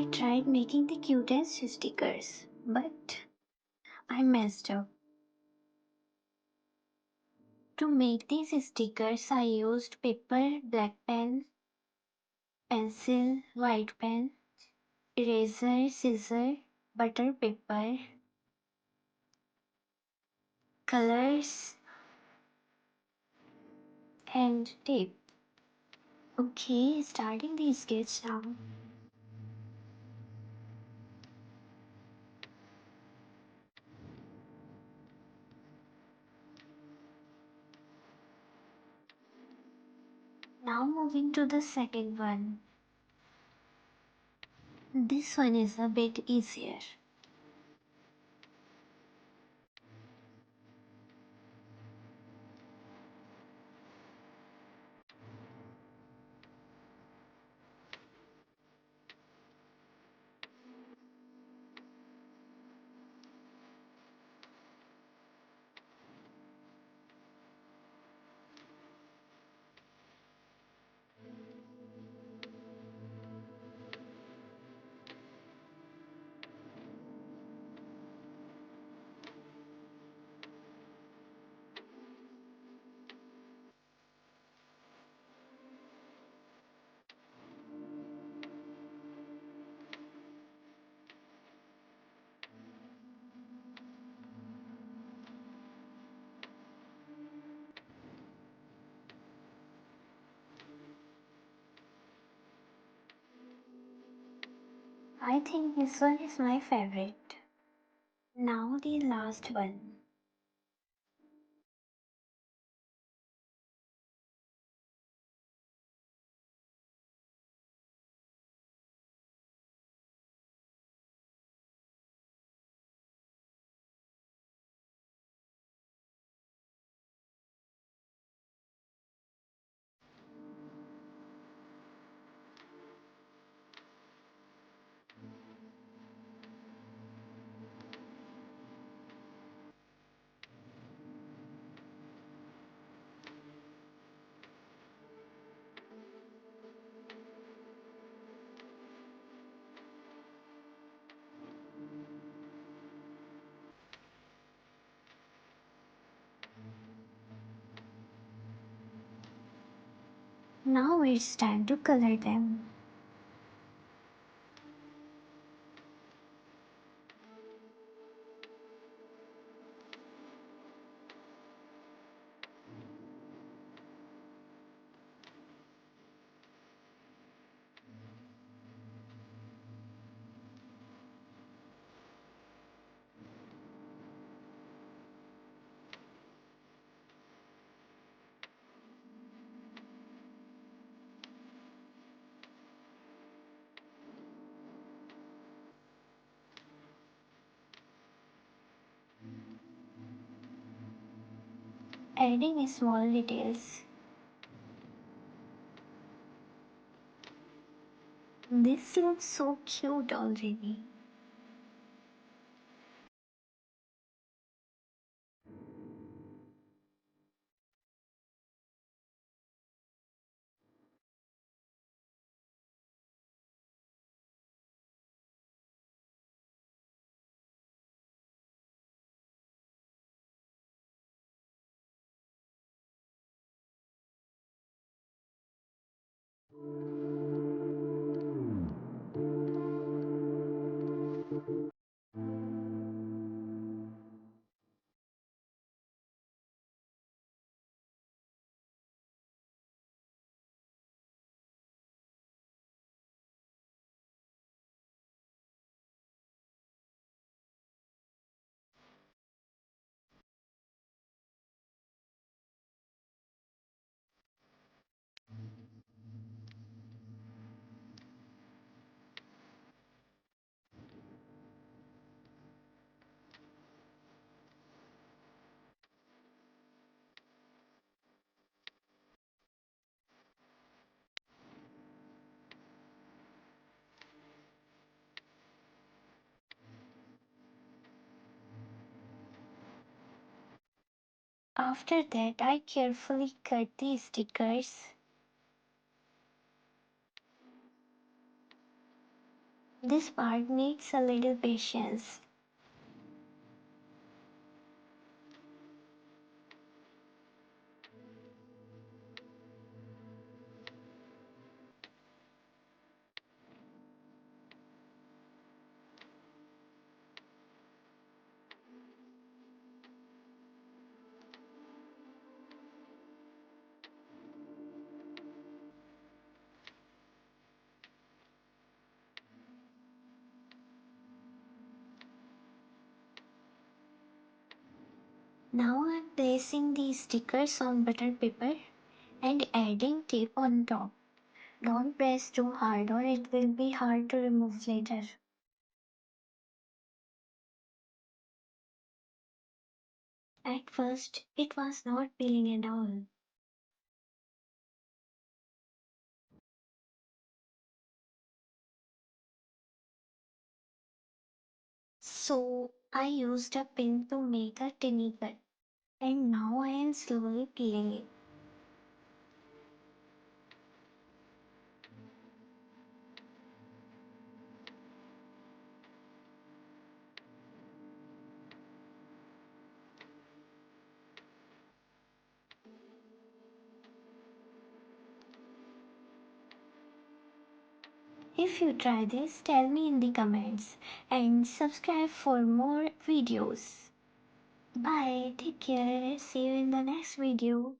I tried making the cutest stickers, but I messed up. To make these stickers, I used paper, black pen, pencil, white pen, eraser, scissor, butter paper, colors, and tape. Okay, starting the sketch now. Now moving to the second one. This one is a bit easier. I think this one is my favorite. Now the last one. Now it's time to color them. Adding small details. This looks so cute already. After that, I carefully cut the stickers. This part needs a little patience. Now I'm placing these stickers on butter paper and adding tape on top. Don't press too hard or it will be hard to remove later. At first, it was not peeling at all. So I used a pin to make a tiny cut. And now I am slowly peeling it. If you try this, tell me in the comments and subscribe for more videos. Bye, take care, see you in the next video.